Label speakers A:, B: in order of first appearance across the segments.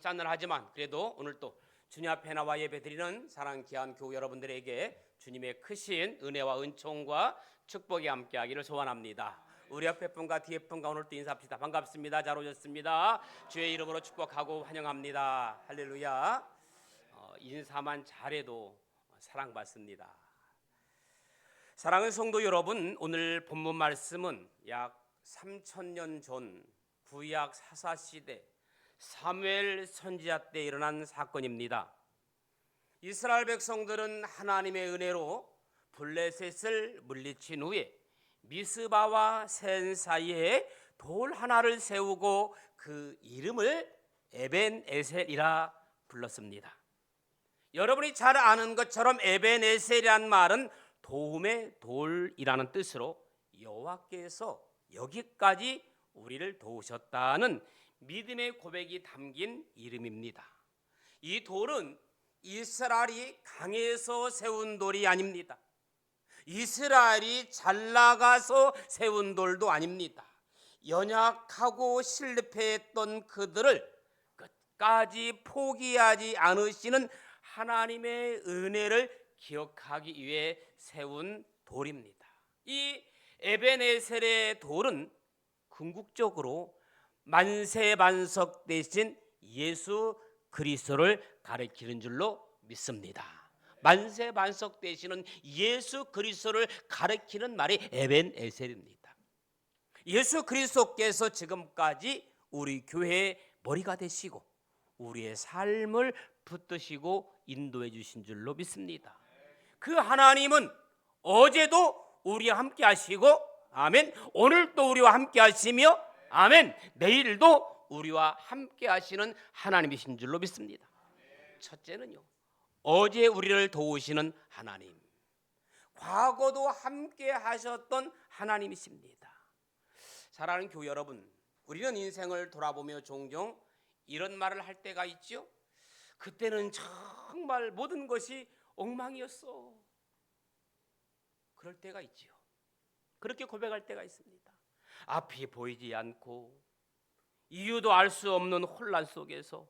A: 싸늘하지만 그래도 오늘 또 주님 앞에 나와 예배드리는 사랑 귀한 교우 여러분들에게 주님의 크신 은혜와 은총과 축복이 함께하기를 소원합니다. 우리 옆에 분과 뒤에 분과 오늘 또 인사합시다. 반갑습니다. 잘 오셨습니다. 주의 이름으로 축복하고 환영합니다. 할렐루야. 인사만 잘해도 사랑받습니다. 사랑하는 성도 여러분, 오늘 본문 말씀은 약 3000년 전 구약 사사시대 사무엘 선지자 때 일어난 사건입니다. 이스라엘 백성들은 하나님의 은혜로 블레셋을 물리친 후에 미스바와 센 사이에 돌 하나를 세우고 그 이름을 에벤에셀이라 불렀습니다. 여러분이 잘 아는 것처럼 에벤에셀이란 말은 도움의 돌이라는 뜻으로 여호와께서 여기까지 우리를 도우셨다는 믿음의 고백이 담긴 이름입니다. 이 돌은 이스라엘이 강해서 세운 돌이 아닙니다. 이스라엘이 잘 나가서 세운 돌도 아닙니다. 연약하고 실패했던 그들을 끝까지 포기하지 않으시는 하나님의 은혜를 기억하기 위해 세운 돌입니다. 이 에벤에셀의 돌은 궁극적으로 만세반석 대신 예수 그리스도를 가리키는 줄로 믿습니다. 만세반석 대신은 예수 그리스도를 가리키는 말이 에벤에셀입니다. 예수 그리스도께서 지금까지 우리 교회의 머리가 되시고 우리의 삶을 붙드시고 인도해 주신 줄로 믿습니다. 그 하나님은 어제도 우리와 함께 하시고 아멘, 오늘도 우리와 함께 하시며 아멘, 내일도 우리와 함께 하시는 하나님이신 줄로 믿습니다. 첫째는요, 어제 우리를 도우시는 하나님, 과거도 함께 하셨던 하나님이십니다. 사랑하는 교우 여러분, 우리는 인생을 돌아보며 종종 이런 말을 할 때가 있죠. 그때는 정말 모든 것이 엉망이었어. 그럴 때가 있지요. 그렇게 고백할 때가 있습니다. 앞이 보이지 않고 이유도 알 수 없는 혼란 속에서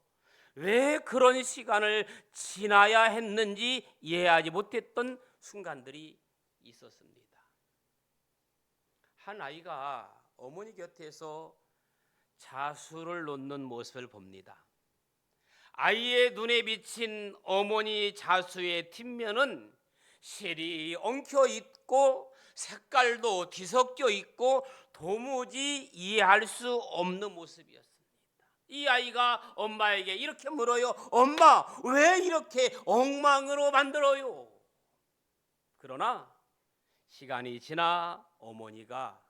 A: 왜 그런 시간을 지나야 했는지 이해하지 못했던 순간들이 있었습니다. 한 아이가 어머니 곁에서 자수를 놓는 모습을 봅니다. 아이의 눈에 비친 어머니 자수의 뒷면은 실이 엉켜 있고 색깔도 뒤섞여 있고 도무지 이해할 수 없는 모습이었습니다. 이 아이가 엄마에게 이렇게 물어요. 엄마, 왜 이렇게 엉망으로 만들어요? 그러나 시간이 지나 어머니가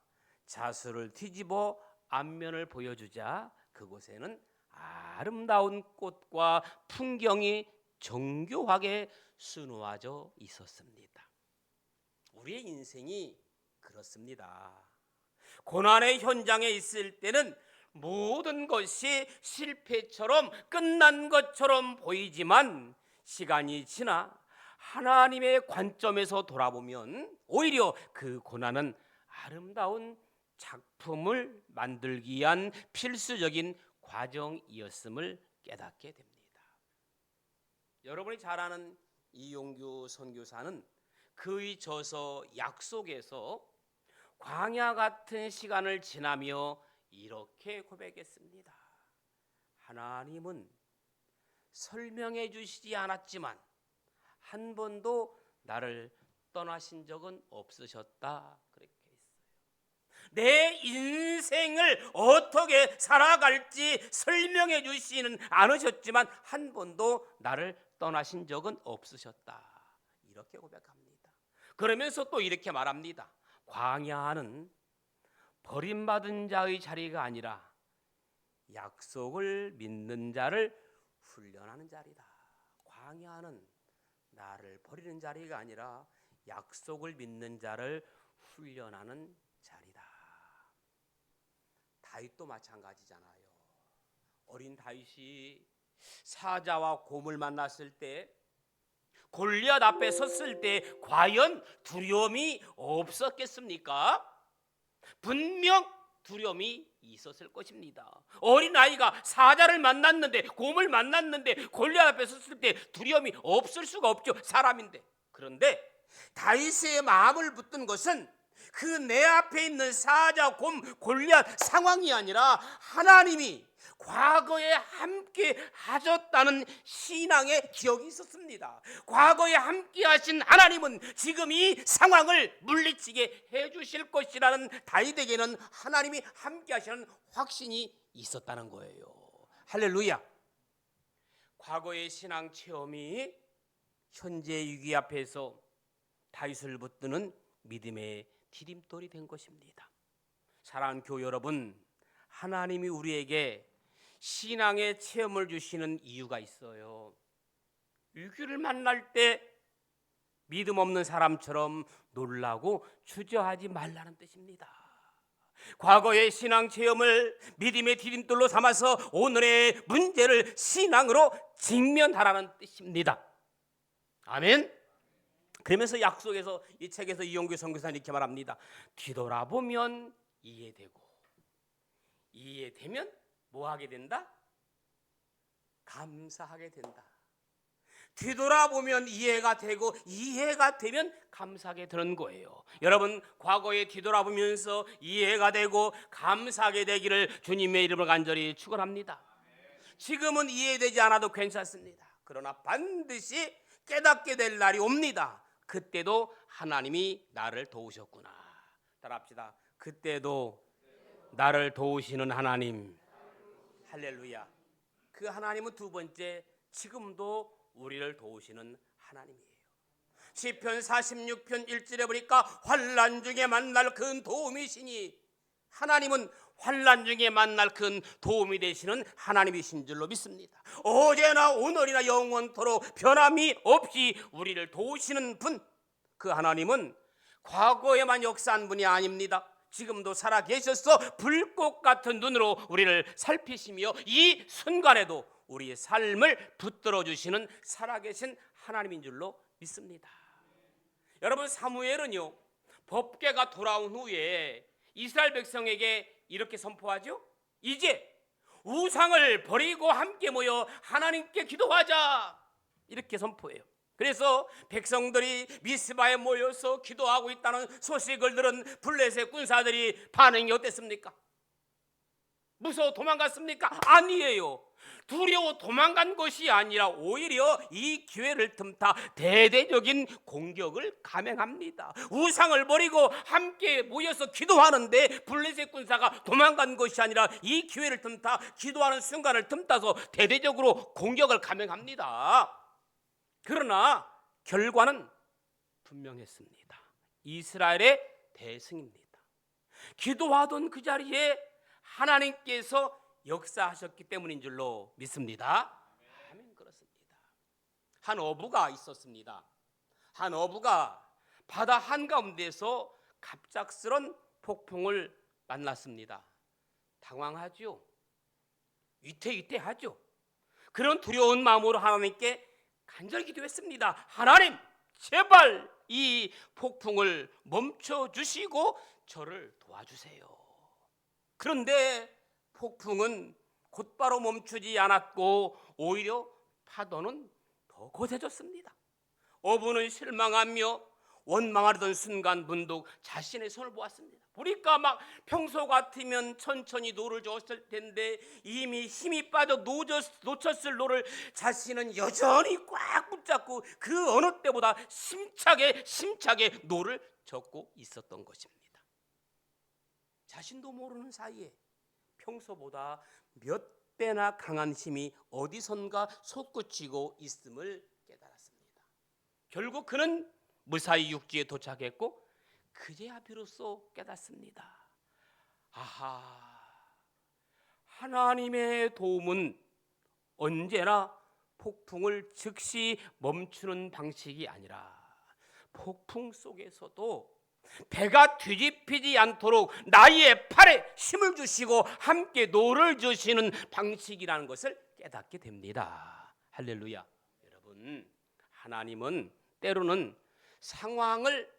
A: 자수를 뒤집어 앞면을 보여주자 그곳에는 아름다운 꽃과 풍경이 정교하게 수놓아져 있었습니다. 우리의 인생이 그렇습니다. 고난의 현장에 있을 때는 모든 것이 실패처럼 끝난 것처럼 보이지만 시간이 지나 하나님의 관점에서 돌아보면 오히려 그 고난은 아름다운 작품을 만들기 위한 필수적인 과정이었음을 깨닫게 됩니다. 여러분이 잘 아는 이용규 선교사는 그의 저서 약속에서 광야 같은 시간을 지나며 이렇게 고백했습니다. 하나님은 설명해 주시지 않았지만 한 번도 나를 떠나신 적은 없으셨다. 그렇게 했어요. 내 인생을 어떻게 살아갈지 설명해 주시는 않으셨지만 한 번도 나를 떠나신 적은 없으셨다. 이렇게 고백합니다. 그러면서 또 이렇게 말합니다. 광야는 버림받은 자의 자리가 아니라 약속을 믿는 자를 훈련하는 자리다. 광야는 나를 버리는 자리가 아니라 약속을 믿는 자를 훈련하는 자리다. 다윗도 마찬가지잖아요. 어린 다윗이 사자와 곰을 만났을 때, 골리앗 앞에 섰을 때 과연 두려움이 없었겠습니까? 분명 두려움이 있었을 것입니다. 어린아이가 사자를 만났는데, 곰을 만났는데 골리앗 앞에 섰을 때 두려움이 없을 수가 없죠. 사람인데. 그런데 다윗의 마음을 붙든 것은 그 내 앞에 있는 사자, 곰, 골리앗 상황이 아니라 하나님이 과거에 함께 하셨다는 신앙의 기억이 있었습니다. 과거에 함께 하신 하나님은 지금 이 상황을 물리치게 해주실 것이라는 다윗에게는 하나님이 함께 하시는 확신이 있었다는 거예요. 할렐루야. 과거의 신앙 체험이 현재 위기 앞에서 다윗을 붙드는 믿음의 디딤돌이 된 것입니다. 사랑하는 교회 여러분, 하나님이 우리에게 신앙의 체험을 주시는 이유가 있어요. 위기를 만날 때 믿음 없는 사람처럼 놀라고 주저하지 말라는 뜻입니다. 과거의 신앙 체험을 믿음의 디딤돌로 삼아서 오늘의 문제를 신앙으로 직면하라는 뜻입니다. 아멘. 그러면서 약속에서 이 책에서 이용규 선교사는 이렇게 말합니다. 뒤돌아보면 이해되고, 이해되면 뭐 하게 된다? 감사하게 된다. 뒤돌아보면 이해가 되고, 이해가 되면 감사하게 되는 거예요. 여러분, 과거에 뒤돌아보면서 이해가 되고 감사하게 되기를 주님의 이름으로 간절히 축원합니다. 지금은 이해되지 않아도 괜찮습니다. 그러나 반드시 깨닫게 될 날이 옵니다. 그때도 하나님이 나를 도우셨구나. 따라합시다. 그때도 나를 도우시는 하나님. 할렐루야. 그 하나님은 두 번째, 지금도 우리를 도우시는 하나님이에요. 시편 46편 1절에 보니까 환난 중에 만날 큰 도움이시니, 하나님은 환난 중에 만날 큰 도움이 되시는 하나님이신 줄로 믿습니다. 어제나 오늘이나 영원토록 변함이 없이 우리를 도우시는 분, 그 하나님은 과거에만 역사한 분이 아닙니다. 지금도 살아계셔서 불꽃 같은 눈으로 우리를 살피시며 이 순간에도 우리의 삶을 붙들어 주시는 살아계신 하나님인 줄로 믿습니다. 여러분, 사무엘은요, 법궤가 돌아온 후에 이스라엘 백성에게 이렇게 선포하죠. 이제 우상을 버리고 함께 모여 하나님께 기도하자, 이렇게 선포해요. 그래서 백성들이 미스바에 모여서 기도하고 있다는 소식을 들은 블레셋 군사들이 반응이 어땠습니까? 무서워 도망갔습니까? 아니에요. 두려워 도망간 것이 아니라 오히려 이 기회를 틈타 대대적인 공격을 감행합니다. 우상을 버리고 함께 모여서 기도하는데 블레셋 군사가 도망간 것이 아니라 이 기회를 틈타, 기도하는 순간을 틈타서 대대적으로 공격을 감행합니다. 그러나 결과는 분명했습니다. 이스라엘의 대승입니다. 기도하던 그 자리에 하나님께서 역사하셨기 때문인 줄로 믿습니다. 아멘. 그렇습니다. 한 어부가 있었습니다. 한 어부가 바다 한가운데서 갑작스런 폭풍을 만났습니다. 당황하죠. 위태위태하죠. 그런 두려운 마음으로 하나님께 간절히 기도했습니다. 하나님, 제발 이 폭풍을 멈춰주시고 저를 도와주세요. 그런데 폭풍은 곧바로 멈추지 않았고 오히려 파도는 더 거세졌습니다. 어부는 실망하며 원망하던 순간 문득 자신의 손을 보았습니다. 보니까 막 평소 같으면 천천히 노를 저었을 텐데 이미 힘이 빠져 놓쳤을 노를 자신은 여전히 꽉 붙잡고 그 어느 때보다 심차게 노를 젓고 있었던 것입니다. 자신도 모르는 사이에 평소보다 몇 배나 강한 힘이 어디선가 솟구치고 있음을 깨달았습니다. 결국 그는 무사히 육지에 도착했고 그제야 비로소 깨닫습니다. 아하, 하나님의 도움은 언제나 폭풍을 즉시 멈추는 방식이 아니라 폭풍 속에서도 배가 뒤집히지 않도록 나의 팔에 힘을 주시고 함께 노를 주시는 방식이라는 것을 깨닫게 됩니다. 할렐루야. 여러분, 하나님은 때로는 상황을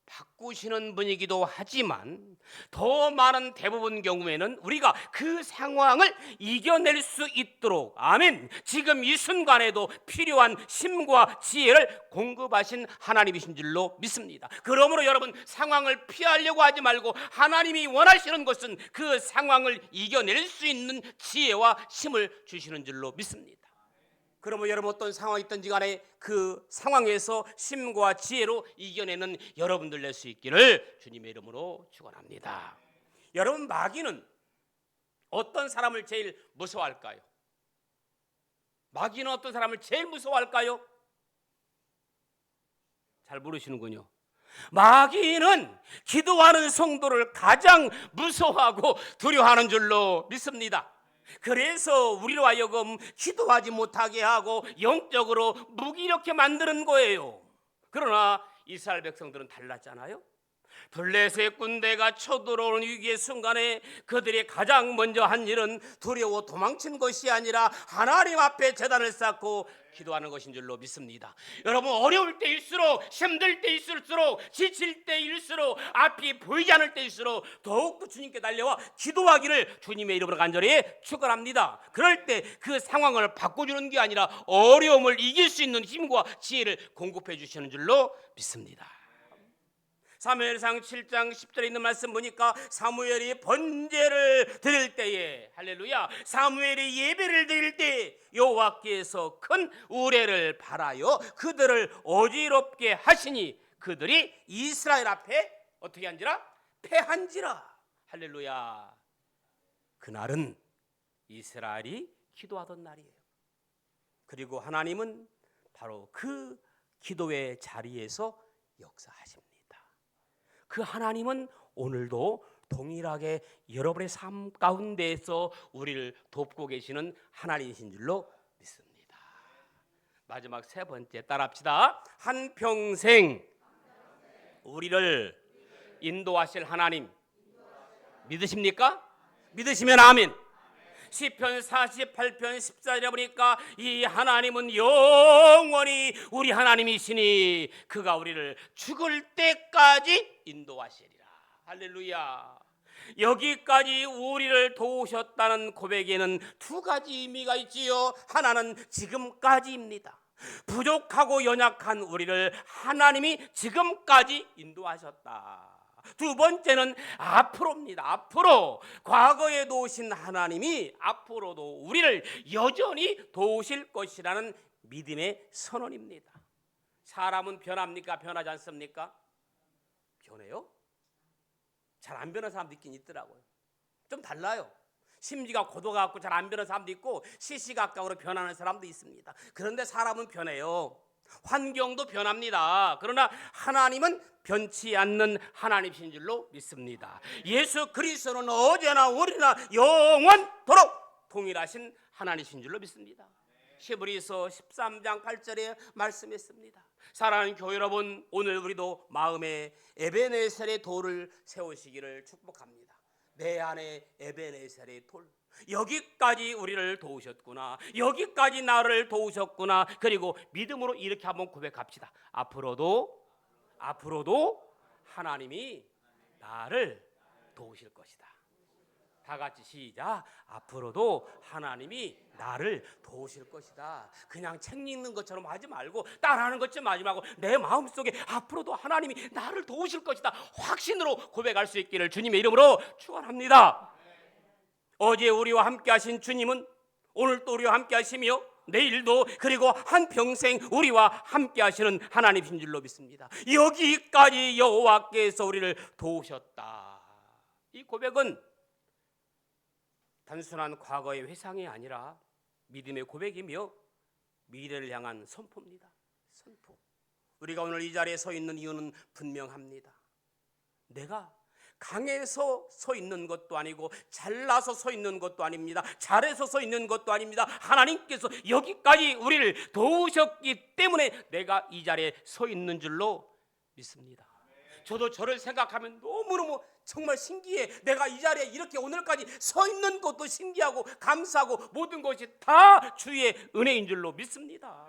A: 바꾸시는 분이기도 하지만 더 많은 대부분 경우에는 우리가 그 상황을 이겨낼 수 있도록, 아멘, 지금 이 순간에도 필요한 힘과 지혜를 공급하신 하나님이신 줄로 믿습니다. 그러므로 여러분, 상황을 피하려고 하지 말고 하나님이 원하시는 것은 그 상황을 이겨낼 수 있는 지혜와 힘을 주시는 줄로 믿습니다. 그러면 여러분, 어떤 상황이 있든지 간에 그 상황에서 힘과 지혜로 이겨내는 여러분들 될 수 있기를 주님의 이름으로 축원합니다. 여러분, 마귀는 어떤 사람을 제일 무서워할까요? 마귀는 어떤 사람을 제일 무서워할까요? 잘 모르시는군요. 마귀는 기도하는 성도를 가장 무서워하고 두려워하는 줄로 믿습니다. 그래서 우리로 하여금 기도하지 못하게 하고 영적으로 무기력하게 만드는 거예요. 그러나 이스라엘 백성들은 달랐잖아요. 블레셋 군대가 쳐들어오는 위기의 순간에 그들이 가장 먼저 한 일은 두려워 도망친 것이 아니라 하나님 앞에 제단을 쌓고 기도하는 것인 줄로 믿습니다. 여러분, 어려울 때일수록, 힘들 때일수록, 지칠 때일수록, 앞이 보이지 않을 때일수록 더욱더 주님께 달려와 기도하기를 주님의 이름으로 간절히 축원합니다. 그럴 때 그 상황을 바꿔주는 게 아니라 어려움을 이길 수 있는 힘과 지혜를 공급해 주시는 줄로 믿습니다. 사무엘상 7장 10절에 있는 말씀 보니까 사무엘이 번제를 드릴 때에, 할렐루야, 사무엘이 예배를 드릴 때 여호와께서 큰 우레를 발하여 그들을 어지럽게 하시니 그들이 이스라엘 앞에 어떻게 한지라? 패한지라. 할렐루야. 그날은 이스라엘이 기도하던 날이에요. 그리고 하나님은 바로 그 기도의 자리에서 역사하십니다. 그 하나님은 오늘도 동일하게 여러분의 삶 가운데에서 우리를 돕고 계시는 하나님이신 줄로 믿습니다. 마지막 세 번째 따라합시다. 한평생 우리를 인도하실 하나님 믿으십니까? 믿으시면 아멘. 시편 48편 14절에 보니까 이 하나님은 영원히 우리 하나님이시니 그가 우리를 죽을 때까지 인도하시리라. 할렐루야. 여기까지 우리를 도우셨다는 고백에는 두 가지 의미가 있지요. 하나는 지금까지입니다. 부족하고 연약한 우리를 하나님이 지금까지 인도하셨다. 두 번째는 앞으로입니다. 앞으로 과거에 도우신 하나님이 앞으로도 우리를 여전히 도우실 것이라는 믿음의 선언입니다. 사람은 변합니까? 변하지 않습니까? 변해요? 잘 안 변한 사람도 있긴 있더라고요. 좀 달라요. 심지가 고도가 잘 안 변하는 사람도 있고 시시각각으로 변하는 사람도 있습니다. 그런데 사람은 변해요. 환경도 변합니다. 그러나 하나님은 변치 않는 하나님이신 줄로 믿습니다. 예수 그리스도는 어제나 오늘이나 영원토록 동일하신 하나님이신 줄로 믿습니다. 히브리서 13장 8절에 말씀했습니다. 사랑하는 교회 여러분, 오늘 우리도 마음에 에베네셀의 돌을 세우시기를 축복합니다. 내 안에 에베네셀의 돌, 여기까지 우리를 도우셨구나, 여기까지 나를 도우셨구나. 그리고 믿음으로 이렇게 한번 고백합시다. 앞으로도 하나님이 나를 도우실 것이다. 다 같이 시작. 앞으로도 하나님이 나를 도우실 것이다. 그냥 책 읽는 것처럼 하지 말고, 따라하는 것처럼 하지 말고, 내 마음속에 앞으로도 하나님이 나를 도우실 것이다 확신으로 고백할 수 있기를 주님의 이름으로 축원합니다. 어제 우리와 함께 하신 주님은 오늘 또 우리와 함께 하시며 내일도, 그리고 한평생 우리와 함께 하시는 하나님이신 줄로 믿습니다. 여기까지 여호와께서 우리를 도우셨다. 이 고백은 단순한 과거의 회상이 아니라 믿음의 고백이며 미래를 향한 선포입니다. 선포. 우리가 오늘 이 자리에 서 있는 이유는 분명합니다. 내가 강해서 서 있는 것도 아니고 잘나서 서 있는 것도 아닙니다. 잘해서 서 있는 것도 아닙니다. 하나님께서 여기까지 우리를 도우셨기 때문에 내가 이 자리에 서 있는 줄로 믿습니다. 저도 저를 생각하면 너무너무 정말 신기해. 내가 이 자리에 이렇게 오늘까지 서 있는 것도 신기하고 감사하고 모든 것이 다 주의 은혜인 줄로 믿습니다.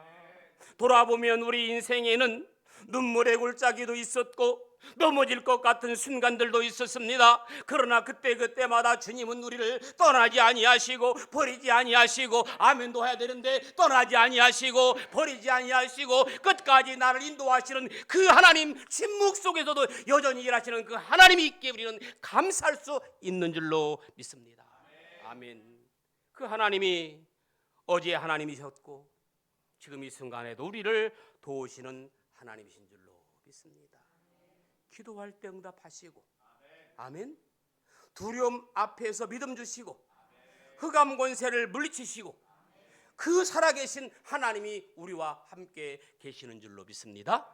A: 돌아보면 우리 인생에는 눈물의 골짜기도 있었고 넘어질 것 같은 순간들도 있었습니다. 그러나 그때마다 주님은 우리를 떠나지 아니하시고 버리지 아니하시고, 아멘도 해야 되는데, 떠나지 아니하시고 버리지 아니하시고 끝까지 나를 인도하시는 그 하나님, 침묵 속에서도 여전히 일하시는 그 하나님이 있기에 우리는 감사할 수 있는 줄로 믿습니다. 아멘. 그 하나님이 어제 하나님이셨고 지금 이 순간에도 우리를 도우시는 하나님이신 줄로 믿습니다. 기도할 때 응답하시고, 아멘. 두려움 앞에서 믿음 주시고, 흑암 권세를 물리치시고, 그 살아계신 하나님이 우리와 함께 계시는 줄로 믿습니다.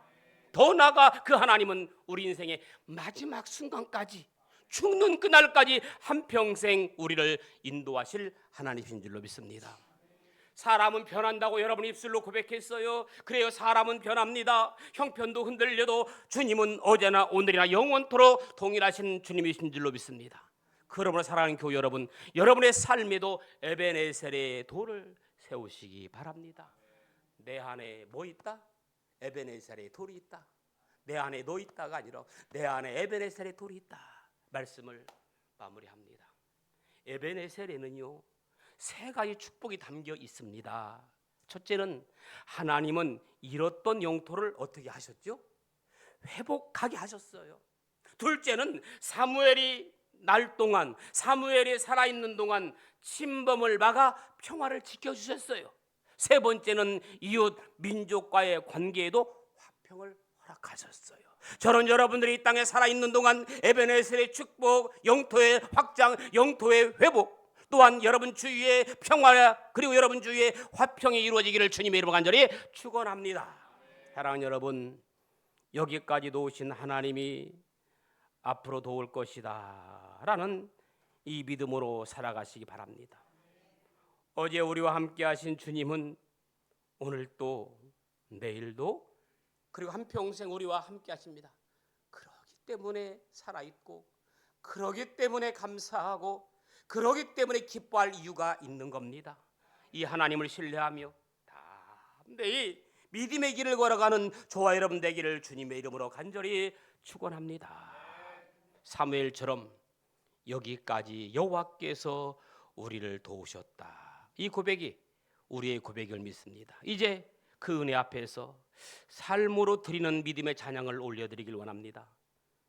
A: 더 나아가 그 하나님은 우리 인생의 마지막 순간까지, 죽는 그날까지 한평생 우리를 인도하실 하나님이신 줄로 믿습니다. 사람은 변한다고 여러분 입술로 고백했어요. 그래요, 사람은 변합니다. 형편도 흔들려도 주님은 어제나 오늘이나 영원토록 동일하신 주님이신 줄로 믿습니다. 그러므로 사랑하는 교회 여러분, 여러분의 삶에도 에베네셀의 돌을 세우시기 바랍니다. 내 안에 뭐 있다? 에베네셀의 돌이 있다. 내 안에 너 있다가 아니라 내 안에 에베네셀의 돌이 있다. 말씀을 마무리합니다. 에베네셀에는요, 세 가지 축복이 담겨 있습니다. 첫째는 하나님은 잃었던 영토를 어떻게 하셨죠? 회복하게 하셨어요. 둘째는 사무엘이 날 동안, 사무엘이 살아있는 동안 침범을 막아 평화를 지켜주셨어요. 세 번째는 이웃 민족과의 관계에도 화평을 허락하셨어요. 저는 여러분들이 이 땅에 살아있는 동안 에베네셀의 축복, 영토의 확장, 영토의 회복, 또한 여러분 주위에 평화, 그리고 여러분 주위에 화평이 이루어지기를 주님의 이름으로 간절히 축원합니다. 사랑하는 여러분, 여기까지 도우신 하나님이 앞으로 도울 것이다 라는 이 믿음으로 살아가시기 바랍니다. 어제 우리와 함께 하신 주님은 오늘도 내일도 그리고 한평생 우리와 함께 하십니다. 그러기 때문에 살아있고, 그러기 때문에 감사하고, 그러기 때문에 기뻐할 이유가 있는 겁니다. 이 하나님을 신뢰하며 담대히 믿음의 길을 걸어가는 저와 여러분 되기를 주님의 이름으로 간절히 축원합니다. 사무엘처럼 여기까지 여호와께서 우리를 도우셨다, 이 고백이 우리의 고백을 믿습니다. 이제 그 은혜 앞에서 삶으로 드리는 믿음의 찬양을 올려드리길 원합니다.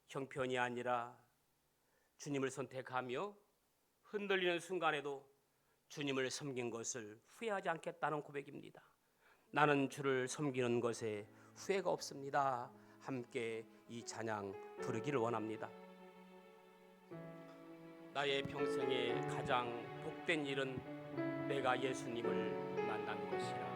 A: 형편이 아니라 주님을 선택하며 흔들리는 순간에도 주님을 섬긴 것을 후회하지 않겠다는 고백입니다. 나는 주를 섬기는 것에 후회가 없습니다. 함께 이 찬양 부르기를 원합니다. 나의 평생에 가장 복된 일은 내가 예수님을 만난 것이라.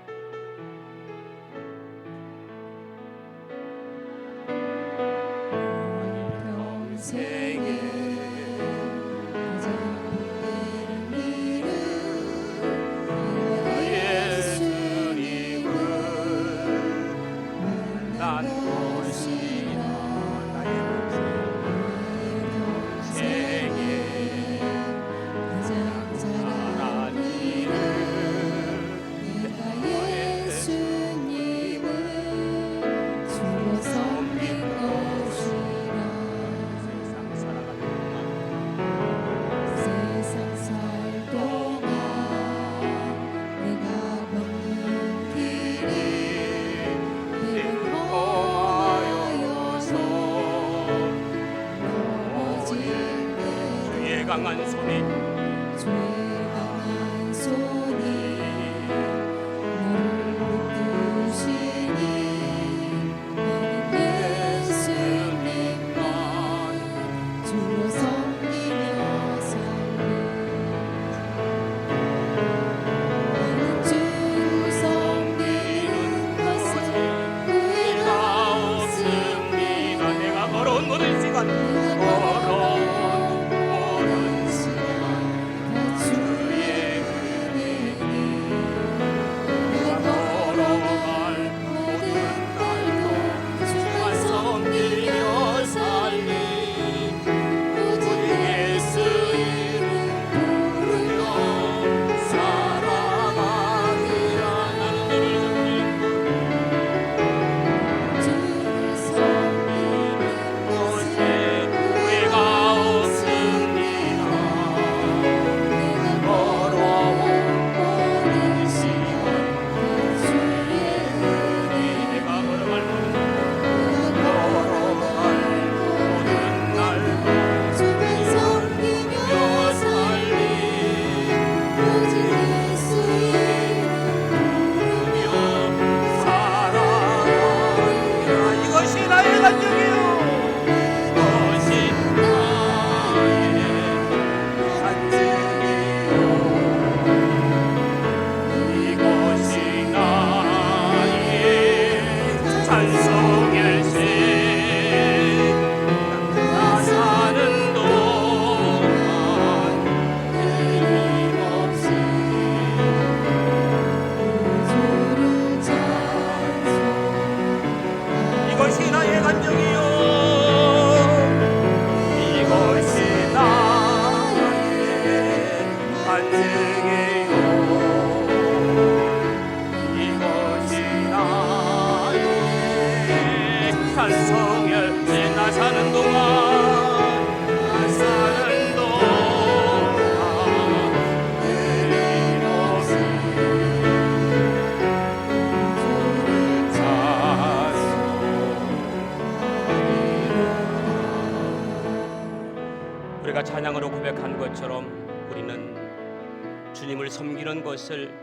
A: 찬양으로 고백한 것처럼 우리는 주님을 섬기는 것을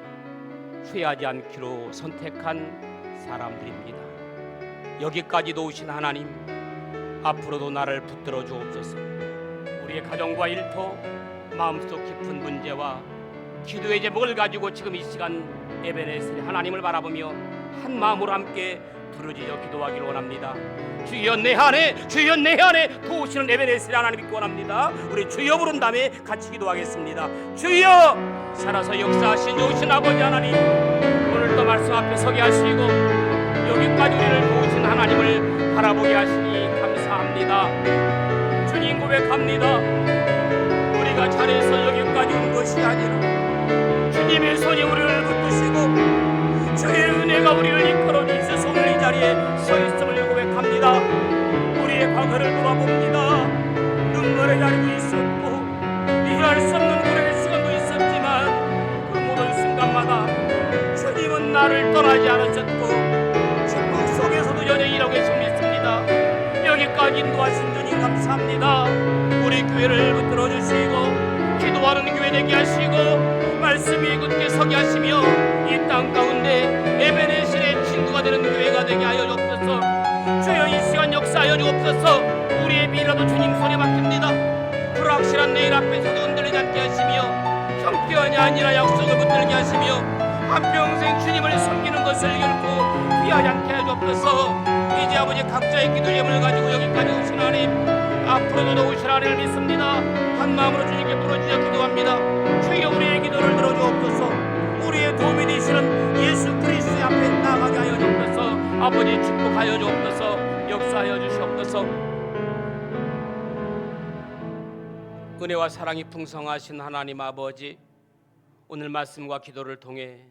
A: 후회하지 않기로 선택한 사람들입니다. 여기까지도 오신 하나님, 앞으로도 나를 붙들어 주옵소서. 우리의 가정과 일터, 마음속 깊은 문제와 기도의 제목을 가지고 지금 이 시간 에베네셀 하나님을 바라보며 한 마음으로 함께 부르짖어 기도하기를 원합니다. 주여 내 안에, 주여 내 안에 도우시는 에베네셀 하나님 믿기 원합니다. 우리 주여 부른 다음에 같이 기도하겠습니다. 주여, 살아서 역사하신 좋으신 아버지 하나님, 오늘도 말씀 앞에 서게 하시고 여기까지 우리를 도우신 하나님을 바라보게 하시니 감사합니다. 주님 고백합니다. 우리가 잘해서 여기까지 온 것이 아니라 주님의 손이 우리를 붙드시고 주의 은혜가 우리를 이끌어 주셔서 오늘 이 자리에 서 있음을 고백합니다. 우리의 과거를 돌아봅니다. 눈물의 자리도 있었고 이해할 수 없는 고난의 시간도 있었지만 그 모든 순간마다 주님은 나를 떠나지 않으셨고 축복 속에서도 여전히 일하고 계신 믿습니다. 여기까지 인도하신 주님 감사합니다. 우리 교회를 붙들어 주시고 기도하는 교회 되게 하시고 말씀이 굳게 서게 하시며 이 땅 가운데 에베네셀의 친구가 되는 교회가 되게 하여 주옵소서. 주여 이 시간 역사하여 주옵소서. 우리의 미래도 주님 손에 맡깁니다. 불확실한 내일 앞에서도 흔들리지 않게 하시며 형편이 아니라 약속을 붙들게 하시며 한평생 주님을 섬기는 것을 결코 피하지 않게 하여 주옵소서. 이제 아버지 각자의 기도 제목을 가지고 여기까지 오신 하나님, 앞으로도 오실 하나님을 믿습니다. 한 마음으로 주님께 부르짖어 기도합니다. 주여 우리의 기도를 들어주옵소서. 우리의 도움이 되시는 예수 그리스도의 앞에 나가게 하여 주옵소서. 아버지 축복하여 주옵소서. 역사하여 주시옵소서. 은혜와 사랑이 풍성하신 하나님 아버지, 오늘 말씀과 기도를 통해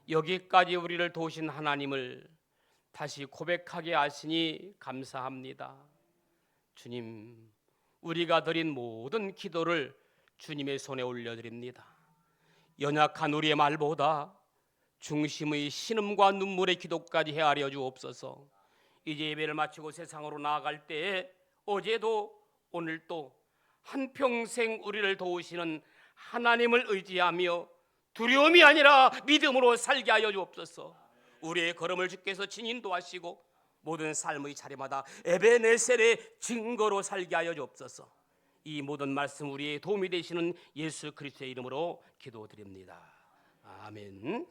A: 여기까지 우리를 도우신 하나님을 다시 고백하게 하시니 감사합니다. 주님, 우리가 드린 모든 기도를 주님의 손에 올려드립니다. 연약한 우리의 말보다 중심의 신음과 눈물의 기도까지 헤아려 주옵소서. 이제 예배를 마치고 세상으로 나아갈 때에 어제도 오늘도 한평생 우리를 도우시는 하나님을 의지하며 두려움이 아니라 믿음으로 살게 하여 주옵소서. 우리의 걸음을 주께서 진인도하시고 모든 삶의 자리마다 에베네셀의 증거로 살게 하여 주옵소서. 이 모든 말씀 우리의 도움이 되시는 예수 그리스도의 이름으로 기도드립니다. 아멘.